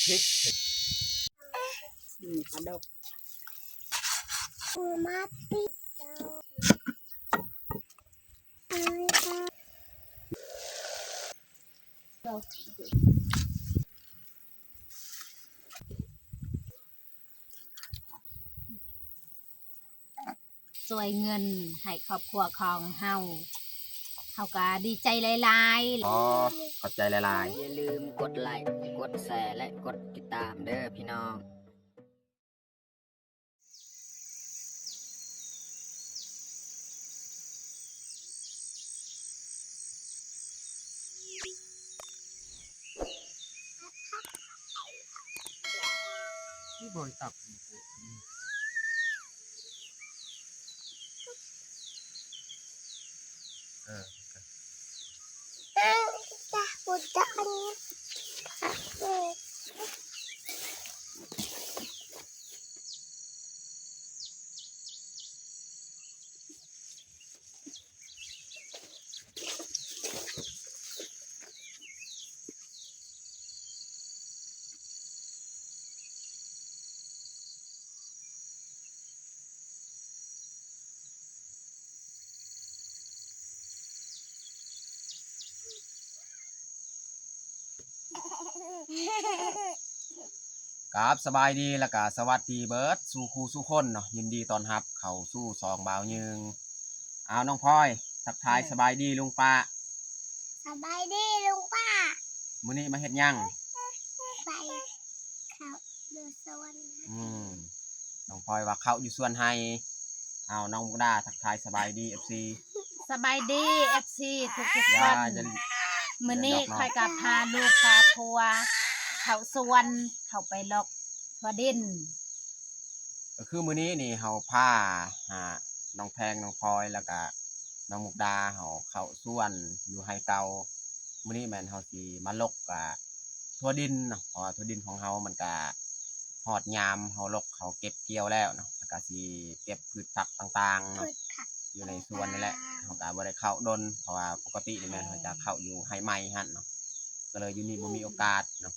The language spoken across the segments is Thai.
พริกกระดกมาปิดสวยเงินให้ครอบครัวของเฮาก็ดีใจหลายๆอ๋อขอบใจหลายอย่าลืมกดไลค์กดแชร์และกดติดตามเด้อพี่น้องที่บอยตับปุจจันครับสบายดีแล้วก็สวัสดีเบิร์ดสู่ครูสู่คนเนาะยินดีต้อนรับเข้าสู่ซองบ่าวยึงเอาน้องพลอยทักทายสบายดีลุงป้าสบายดีลุงป้ามื้อนี้มาเฮ็ดหยังไปเขาดูสวรรค์น้องพลอยว่าเข้าอยู่สวนไห้เอาน้องมุกดาทักทายสบายดี FC สบายดี FC ทุกค อย่าน จะ มื้อนี้ค่อยกับพาลูกพาพัวเขาสวนเขาไปลอกทั่วดินก็คือมื้อนี้นี่เฮาพาน้องแพงน้องพลอยแล้วก็น้องมุกดาเฮาเข้าสวนอยู่ไห้เก่ามื้อนี้แม่นเฮาสิมาลกทั่วดินเนาะเพราะว่าทั่วดินของเฮามันก็ฮอดยามเฮาลกเขาเก็บเกี่ยวแล้วเนาะแล้วก็สิเก็บพืชผักต่างๆเนาะอยู่ในสวนนี่แหละเฮาก็บ่ได้เข้าดนเพราะว่าปกตินี่แม่นเฮาจะเข้าอยู่ไห้ใหม่หั่นเนาะก็เลยอยู่นี่บ่มีโอกาสเนาะ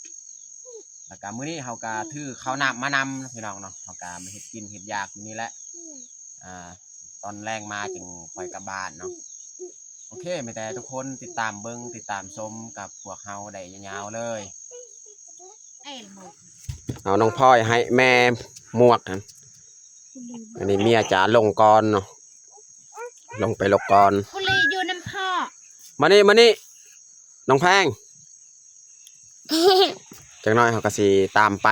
แล้วก็มื้อนี้เฮาก็ถือข้าวน้ำมานำพี่น้องเนาะเฮาก็มาเฮ็ดกินเฮ็ดอยากอยู่นี่แหละตอนแรงมาจึงค่อยกลับบ้านเนาะโอเคไม่แต่ทุกคนติดตามเบิ่งติดตามชมกับพวกเฮาได้ยาวๆเลยเอาน้องพลอยให้แม่หมวกกันอันนี้เมียจ๋าลงก่อนเนาะลงไปลกก่อนคุลีอยู่น้ำพ่อมานี่น้องแพงจังน้อยเขาก็สิตามไ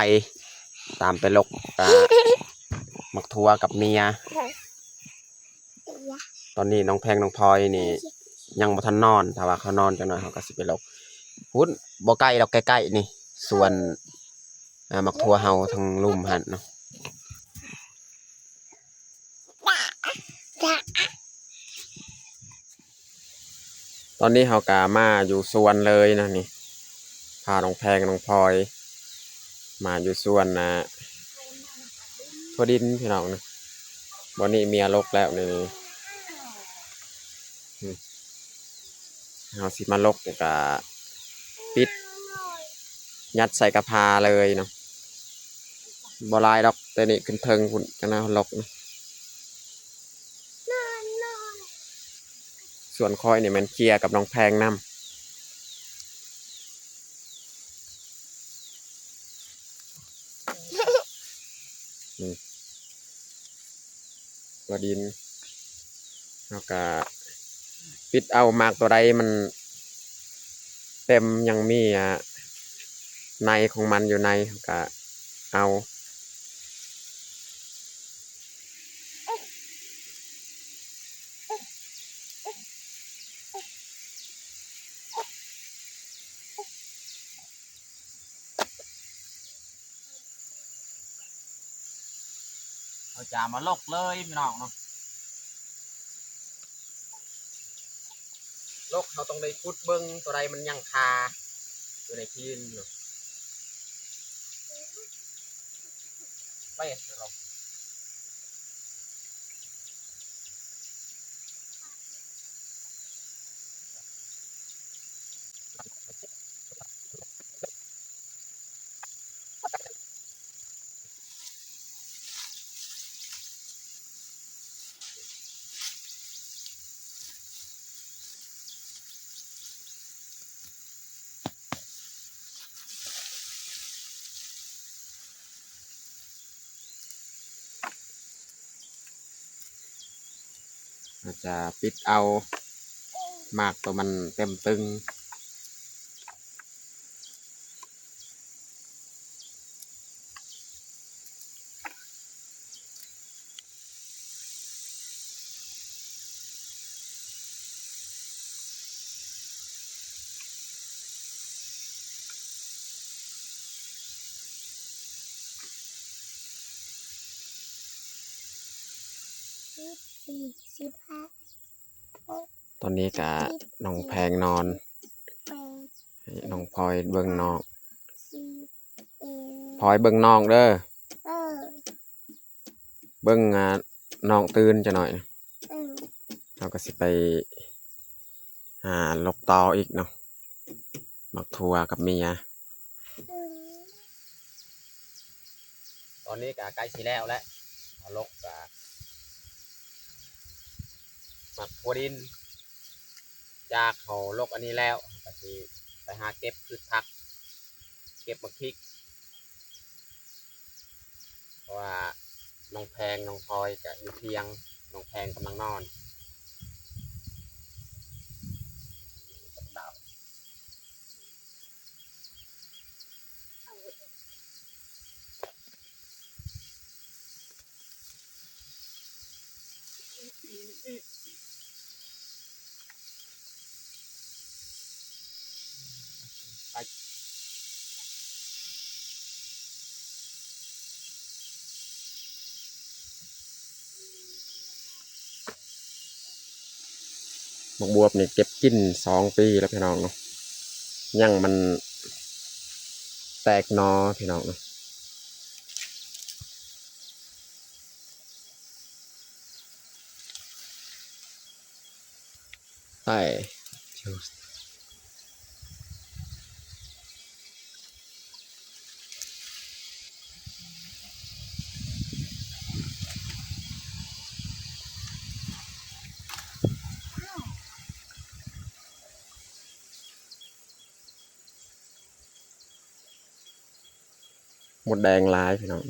ปลกมักทัวกับเมียตอนนี้น้องแพงน้องพลอยนี่ยังบ่ทันนอนถ้าว่าเขานอนจังน้อยเขาก็สิไปลกพุ่นบ่ใกล้ดอกใกล้ๆนี่ส่วนมักทัวเฮาทางลุ่มหั่นเนาะตอนนี้เฮากะมาอยู่สวนเลยนะนี่พาน้องแพงน้องพลอยมาอยู่สวนทั่วดินพี่น้องนะบ่นี้เมียลกแล้วนี่เฮาสิมาลกกะปิดยัดใส่กระพาเลยเนาะบ่ลายดอกแต่นี่ขึ้นเทิงพุ่นจังนะลกนะส่วนคอยนี่มันเคลียร์กับน้องแพงนำตัวดินแล้วก็ปิดเอามากตัวใดมันเต็มยังมีในของมันอยู่ในก็เอาเราจะมาลกเลยพี่น้องเนาะลกเราต้องได้พุดเบิ้งตัวใดมันยังคาอยู่ในที่นเนาะไปเรา เราจะปิดเอาหมากตัวมันเต็มตึงตอนนี้กะน้องแพงนอนให้น้องพลอยเบิ่งน้องพลอยเบิ่งน้องเด้อเบิ่งน้องตื่นจะหน่อยเราก็สิไปหาลกตออีกเนาะมักทัวกับเมียตอนนี้กะใกล้สิแล้วแหละลกกะมักทัวดินจากเขาลกอันนี้แล้วก็สิไปหาเก็บพืชผักเก็บมะพริกเพราะว่าน้องแพงน้องพลอยจะอยู่เพียงน้องแพงกำลังนอนบักบวบนี่เก็บกิน2 ปีแล้วพี่น้องเนาะยังมันแตกหนอพี่น้องเนาะใช่หมดแดงลายพี่น้อง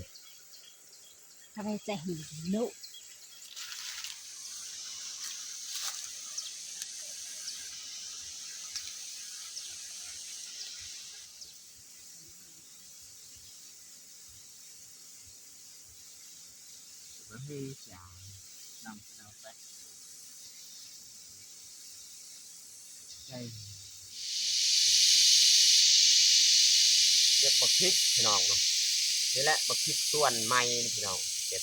ทำไมจะหิวลูก เก็บบักพริกพี่น้องเนาะนี่แหละบักพริกส่วนไม้พี่น้องเก็บ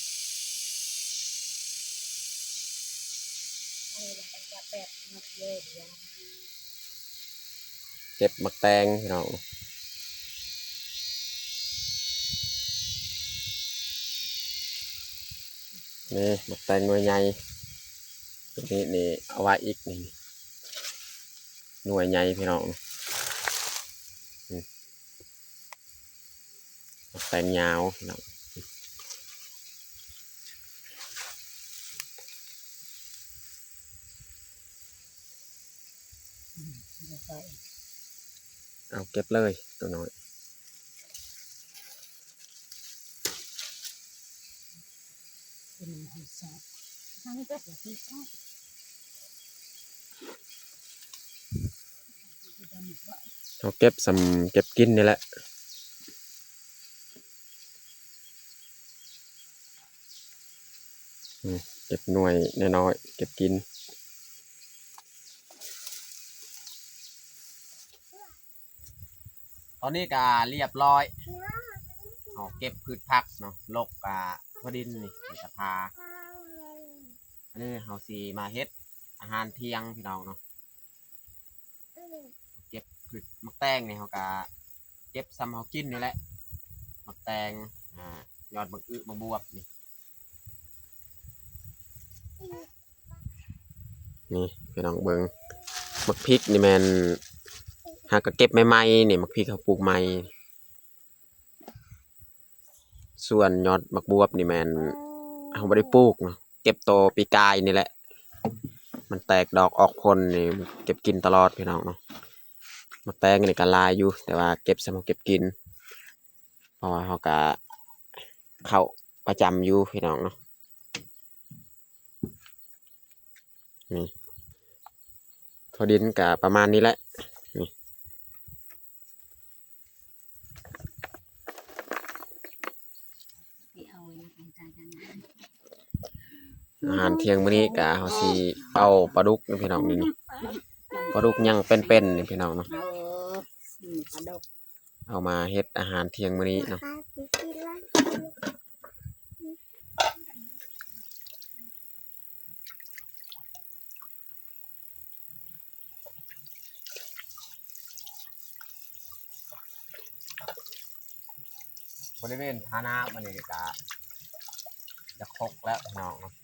เก็บมักแตงพี่น้องนี่มักแตงหน่วยใหญ่ตัวนี้นี่เอาไว้อีกนี่หน่วยใหญ่พี่น้องมักแตงยาวพี่น้องเอาเก็บเลยตัวน้อยเอาเก็บสำเก็บกินนี่แหละเก็บหน่วยน้อยๆเก็บกินตอนนี้ก็เรียบร้อยเอาเก็บพืชผักเนาะลกพอดินนี่จะพาอันนี้เฮาสีมาเฮ็ดอาหารเที่ยงพี่น้องเนาะเก็บพืชมักแตงนี่เฮาก็เก็บซ้ำเฮากินนี่แหละมักแตงยอดบักอึบักบวบนี่พี่น้องเบิ่งมักพริกนี่แม่นหากก็เก็บใหม่ๆนี่มักพริกเขาปลูกใหม่ส่วนยอดบักบวบนี่แม่นเฮาบ่ได้ปลูกเนาะเก็บโตปีกายนี่แหละมันแตกดอกออกผลนี่เก็บกินตลอดพี่น้องเนาะมักแตงนี่ก็ลายอยู่แต่ว่าเก็บสำหรับเก็บกินเพราะว่าเฮาก็เข้าประจำอยู่พี่น้องเนาะ นี่ทั่วดินก็ประมาณนี้แหละนี่อาหารเที่ยงมื้อนี้ก็เฮาสิเอาปลาดุกนี่พี่น้องนี่ปลาดุกยังเป็นๆนี่พี่น้องเนาะ ปลาดุก เอามาเฮ็ดอาหารเที่ยงมื้อนี้เนาะบริเวณฐานะมันนี่ก็จะครกแล้วพี่น้องเนาะ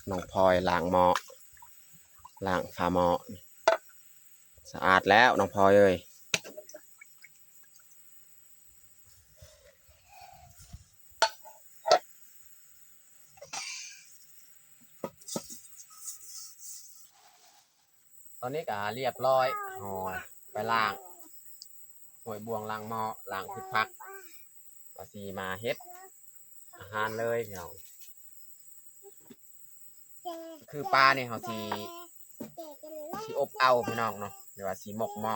น้องพลอยล้างหม้อล้างฝาหม้อสะอาดแล้วน้องพลอยเอ้ยตอนนี้ก็เรียบร้อยห่อไปล้างหวยบวงล้างหม้อล้างพืชผักก็สิมาเฮ็ดอาหารเลยพี่น้องคือปลาเนี่ยเขาสิอบเอาพี่น้องเนาะหรือว่าสิหมกหม้อ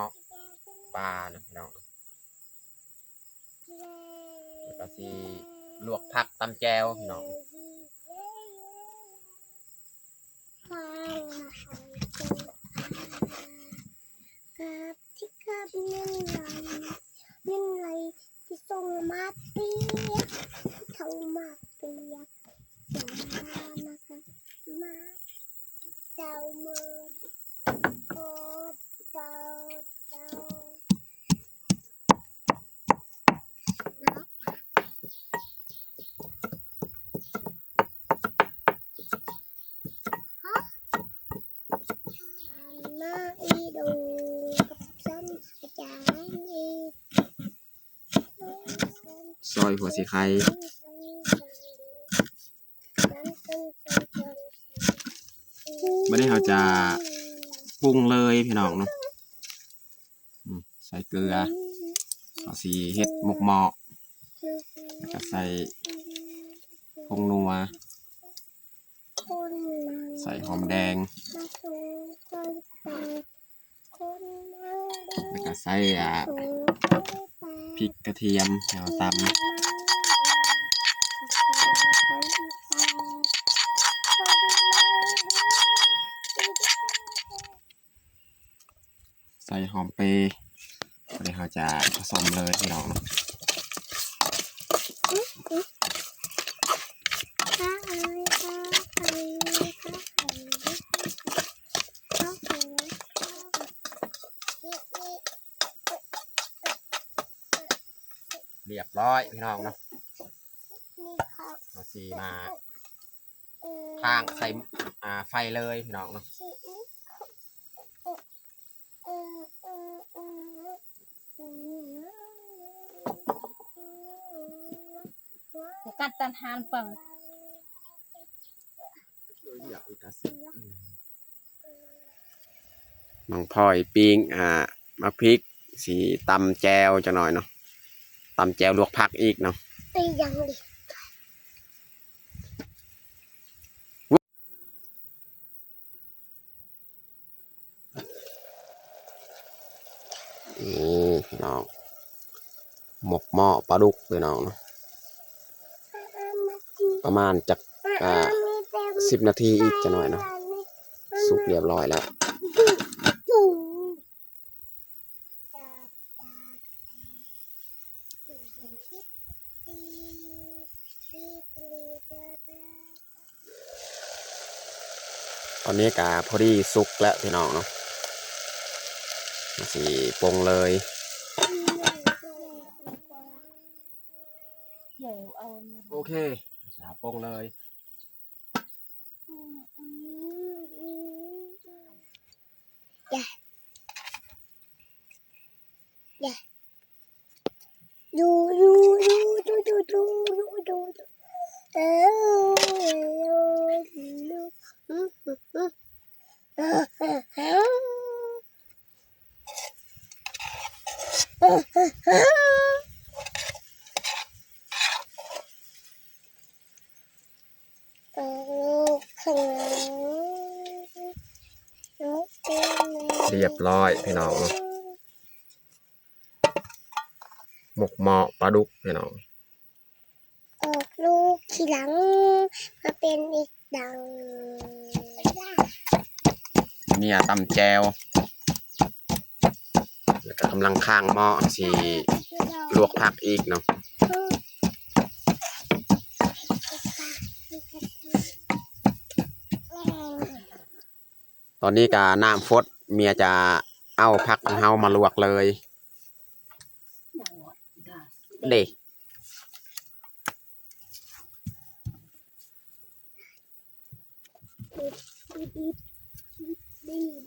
ปลานะพี่น้องแล้วก็สิลวกผักตำแจวพี่น้องกับที่กับเงินไหลที่ส่งมาเปียกเข้ามาเปียกส่งมานะคะมาเจ้ามือโคตรเจ้ามาอีดูกับฉันอาจารย์อี ซอยหัวสีไข่ไม่ได้เขาจะปรุงเลยพี่น้องเนาะใส่เกลือเอาสีเฮ็ดหมกหม้อแล้วก็ใส่ผงนัวใส่หอมแดงแล้วก็ใส่พริกกระเทียมแล้วตำใส่หอมเปรย์เดี๋ยวเราจะผสมเลยพี่น้องเรียบร้อยพี่น้องเนาะเอาสีมาทางใส่ไฟเลยพี่น้องเนาะกัดตันหานปังน้องพลอยปิ้งมะพริกสีตำแจวจะหน่อยเนาะตำแจวลวกผักอีกเนาะ ตียังดิ นี่พี่น้องหมกหม้อปลาดุกพี่น้องเนาะประมาณจาก10 นาทีอีกจะหน่อยเนาะสุกเรียบร้อยแล้วตอนนี้กะพอดีสุกแล้วพี่น้องเนาะสีปรุงเลย โอเคปรุงเลยดูข้างใน เรียบร้อยพี่น้องหมกเหมาะปลาดุกพี่น้อง ออกลูกทีหลังมาเป็นอีกดัง เนี่ยตำแจวแล้วก็กำลังข้างหม้อสีลวกผักอีกเนาะตอนนี้ก็น้ำฟดเมียจะเอาผักของเฮามาลวกเลยเด้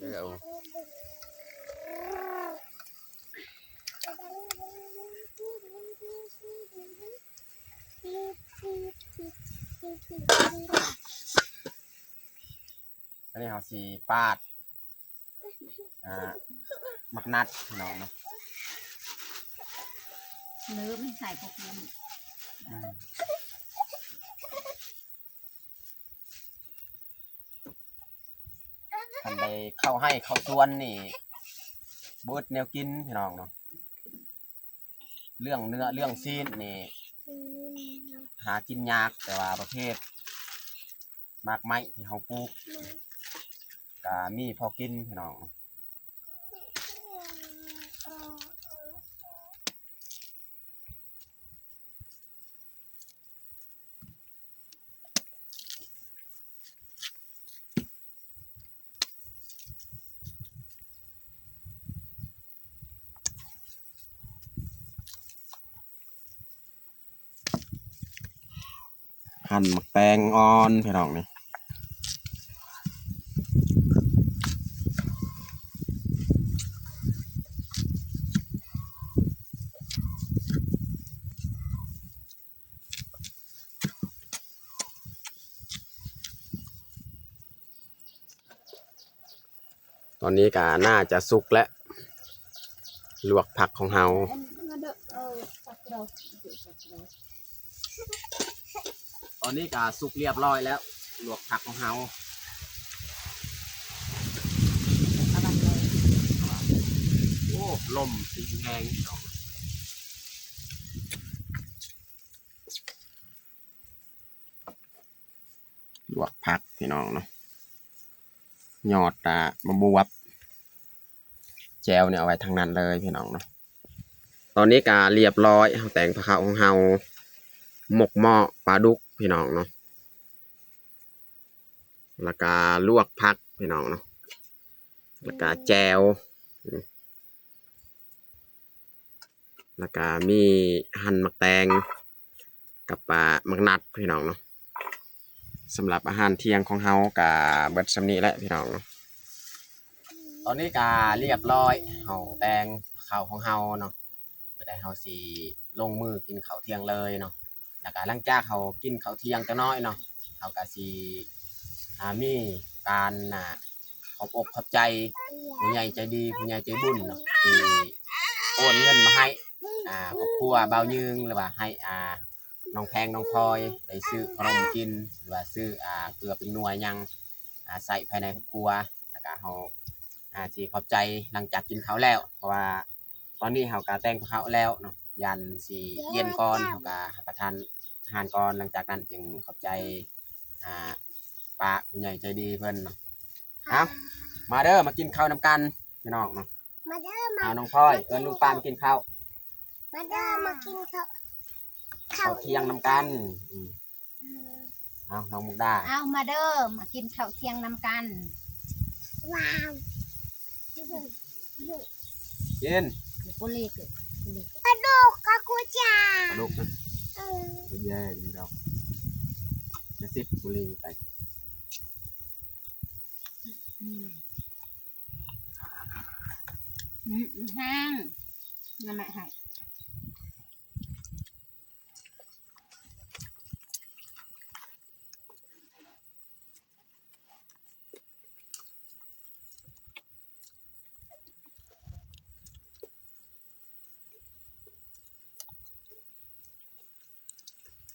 เอา อันนี้เขาสีปาดมักนัดพี่น้องเนาะ เนื้อไม่ใส่พวกนี้ ทำไปเข้าให้เข้าส่วนนี่เบิดแนวกินพี่น้องเนาะเรื่องเนื้อเรื่องซีนนี่หากินยากแต่ว่าประเภทมากไม้ที่เขาปลูกก็มีพอกินพี่น้องหั่นหมักแตงอ่อนพี่น้องนี่ตอนนี้ก็น่าจะสุกแล้วลวกผักของเฮาตอนนี้ก็สุกเรียบร้อยแล้วลวกผักของเฮาโอ้ลมสีแห้งลวกผักพี่น้องเนาะยอดมะบวบแจวเนี่ยเอาไว้ทางนั้นเลยพี่น้องเนาะตอนนี้ก็เรียบร้อยแต่งผักของเฮาหมกหม้อปลาดุกพี่น้องเนาะแล้วก็ลวกผักพี่น้องเนาะแล้วก็แจวแล้วก็มีหั่นหมักแตงกับหมักนัดพี่น้องเนาะสำหรับอาหารเที่ยงของเฮากับเบิดสำนีแหละพี่น้องเนาะตอนนี้ก็เรียบร้อยเฮาแต่งข้าวของเฮาเนาะไม่ได้เฮาสิลงมือกินข้าวเที่ยงเลยเนาะแล้วก็หลังจากเขากินข้าวเที่ยงจักน้อยเนาะเขาก็สิมีการขอบอกขอบใจผู้ใหญ่ใจดีผู้ใหญ่ใจบุญเนาะที่โอนเงินมาให้ครอบครัวเบายืงหรือว่าให้น้องแพงน้องพลอยได้ซื้อขนมกินหรือว่าซื้อเกลือเป็นหน่วยยังใส่ภายในครอบครัวแล้วก็เขาสิขอบใจหลังจากกินข้าวแล้วเพราะว่าตอนนี้เขาก็แต่งข้าวแล้วเนาะยันสีเย็นก่อนเขาก็ประทานอาหารก่อนหลังจากนั้นจึงขอบใจป้าผู้ใหญ่ใจดีเพิ่นเนาะเอามาเด้อมากินข้าวนำกันพี่น้องเนาะ มาเด้อมา เอาน้องพลอยเอิ้นลุงป้ามากินข้าว มาเด้อมากินข้าว ข้าวเที่ยงนำกันเอาน้องมุกดา เอามาเด้อมากินข้าวเที่ยงนำกัน ว้าว กิน ปุรีเกิด ปลาดุกกะกูจ่า ปลาดุกนะคุณแย่ดีดอกจะซิบบุรีไป ห้างนั่นแหละให้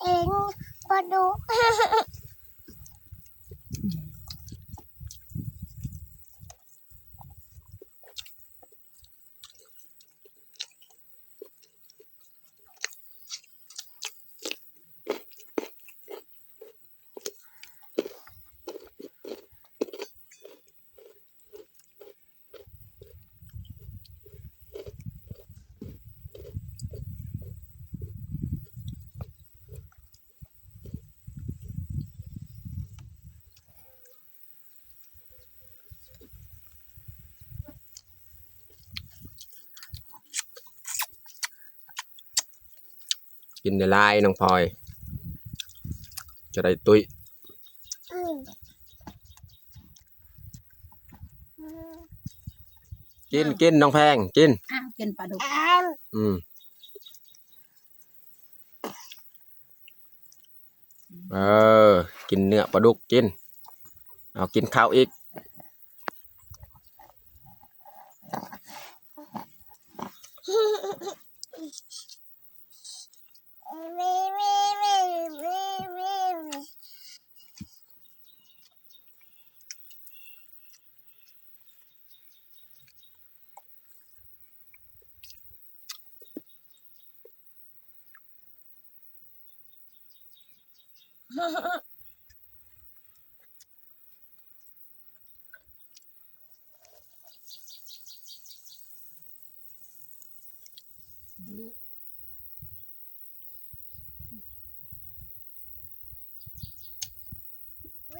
เองปลาดุก กินในลายน้องพลอยจะได้ตุ้ย อืม กินน้องแพงกิน อ้าวกินปลาดุก อืม เออกินเนื้อปลาดุกกินเอากินข้าวอีก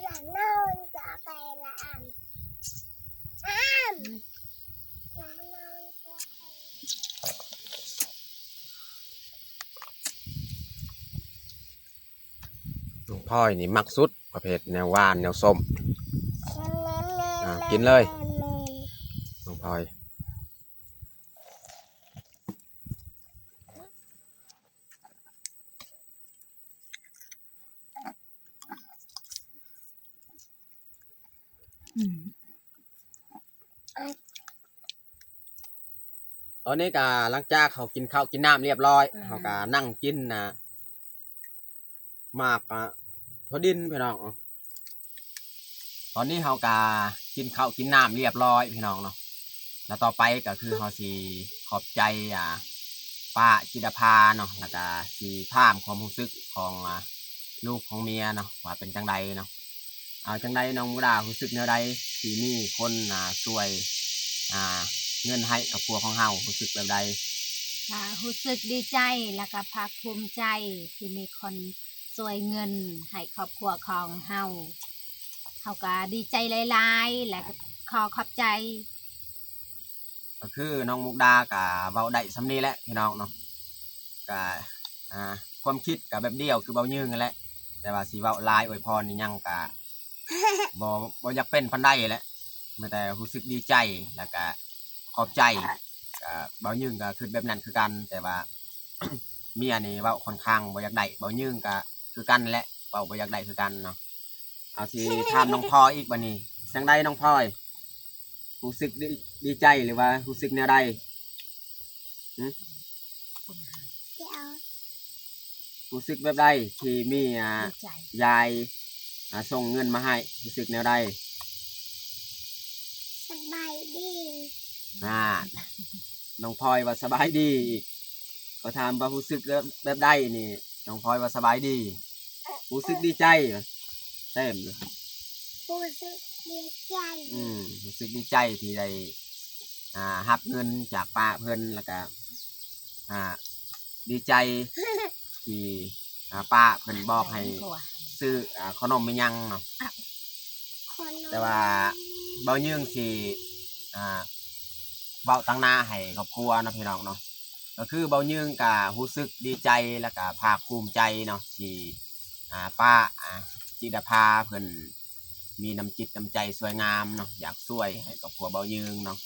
หลังนอนจะไปละอ่านอ้ามหลังนอนจะไป น้องพลอยนี่มักสุดประเภทแนวหวานแนวส้มกินเลยน้องพลอย อืม ตอนนี้ก็หลังจากเขากินข้าวกินน้ำเรียบร้อยเขาก็นั่งกินนะมากอะพอดินพี่น้องตอนนี้เขาก็กินข้าวกินน้ำเรียบร้อยพี่น้องเนาะแล้วต่อไปก็คือเขาสิขอบใจป้าจิตรภาเนาะแล้วก็สิถามความรู้สึกของลูกของเมียเนาะว่าเป็นจังใดเนาะเอาจังใดน้องมุกดารู้สึกแนวใดที่มีคนช่วยเงินให้กับครัวของเฮารู้สึกแบบใด รู้สึกดีใจแล้วก็ภาคภูมิใจที่มีคนช่วยเงินให้ครอบครัวของเฮาก็ดีใจหลายๆและก็ขอขอบใจ ก็คือน้องมุกดากับเบาได้สำนีแหละพี่น้องเนาะกับความคิดกับแบบเดียวคือเบายืงนั่นแหละแต่ว่าสีเบาลายอวยพรนี่ยังกับบ่อยากเป็นพันได้แหละแต่รู้สึกดีใจแล้วก็ขอบใจกับเบายืงก็คือแบบนั้นคือกัน แต่ว่า เมียนี่เบาค่อนข้างบ่อยากได้เบายืงก็คือกันแหละเบาบ่อยากได้คือกันเนาะเอาสิถามน้องพลอยอีกบัดนี้จังได้น้องพลอยรู้สึกดีใจหรือว่ารู้สึกแนวใด เดี๋ยว รู้สึกแบบใดที่มีดีใจ ยายส่งเงินมาให้รู้สึกแนวใด สบายดี น้องพลอยว่าสบายดีอีกก็ถามว่ารู้สึกแบบใดนี่น้องพลอยว่าสบายดีรู้สึกดีใจเหรอเต็มเลย รู้สึกดีใจ รู้สึกดีใจที่ได้รับเงินจากป้าเพิ่นแล้วก็ดีใจที่ป้าเพิ่นบอกให้ซื้อขนมไม่ยังเนาะ คน แต่ว่าเบายืงสิเบาตั้งหน้าให้ครอบครัวเนาะพี่น้องเนาะก็คือเบายืงก็รู้สึกดีใจแล้วก็ภาคภูมิใจเนาะที่ป้าจิตรภาเพิ่นมีน้ำจิตน้ำใจสวยงามเนาะอยากช่วยให้ครอบครัวเบายืงเนาะ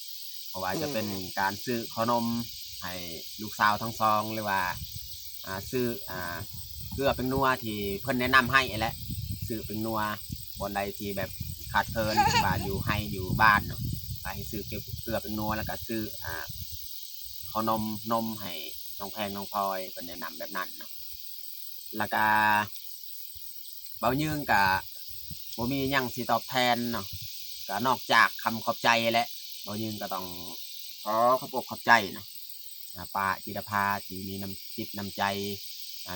เพราะว่าจะเป็นการซื้อขนมให้ลูกสาวทั้งสองหรือว่าซื้อเกลือเป็นนัวที่เพิ่นแนะนำให้แหละซื้อเป็นนัวบนใดที่แบบขาดเคินว่าอยู่ให้อยู่บ้านเนาะไปซื้อเกลือเป็นนัวแล้วก็ซื้อขนมให้น้องแพงน้องพลอยเพิ่นแนะนำแบบนั้นเนาะแล้วก็เบายืงกับบ่มีหยังสิตอบแทนเนาะก็นอกจากคำขอบใจแหละเบายืงก็ต้องขอขอบอกขอบใจเนาะป้าจิตรภาที่มีน้ำจิตน้ำใจ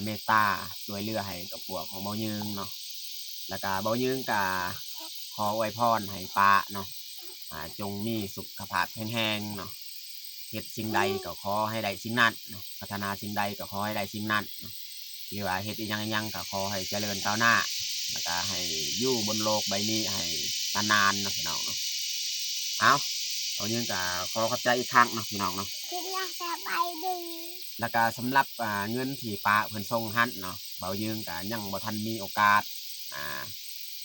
เมตตาช่วยเหลือให้กับพวกของเบายืงเนาะแล้วก็เบายืงก็ขออวยพรให้ป้าเนาะจงมีสุขภาพแข็งแรงเนาะเฮ็ดสิ่งใดก็ขอให้ได้สิ่งนั้นเนาะพัฒนาสิ่งใดก็ขอให้ได้สิ่งนั้นเนาะหรือว่าเฮ็ดอีหยังก็ขอให้เจริญก้าวหน้าแล้วก็ให้อยู่บนโลกใบนี้ให้นานๆเนาะพี่น้องเนาะเอายืงก็ขอขอบใจอีกครั้งเนาะพี่น้องเนาะ คิดว่าสบายดี แล้วก็สำหรับเงินที่ป้าเพิ่นส่งหันเนาะเบายืงก็ยังบ่ทันมีโอกาสอ่า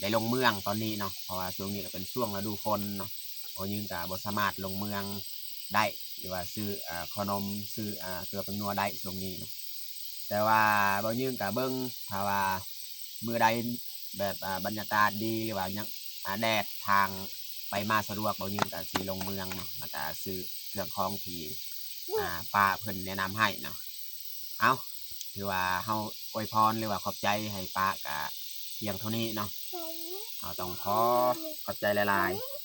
ได้ลงเมืองตอนนี้เนาะเพราะว่าช่วงนี้ก็เป็นช่วงฤดูฝนเนาะเบายืงก็บ่สามารถลงเมืองได้หรือว่าซื้อขนมซื้อเกลือเป็นนัวได้ช่วงนี้เนาะแต่ว่าเบายืงก็เบิ่งถ้าว่ามื้อใดแบบบรรยากาศดีหรือว่ายังแดดทางไปมาสะดวกเบายืงก็สิลงเมืองเนาะแล้วก็ซื้อเครื่องของที่ป้าเพิ่นแนะนำให้เนาะ เอาถือว่าเฮาอวยพรหรือว่าขอบใจให้ป้ากะเพียงเท่านี้เนาะเอาต้องขอขอบใจหลายๆ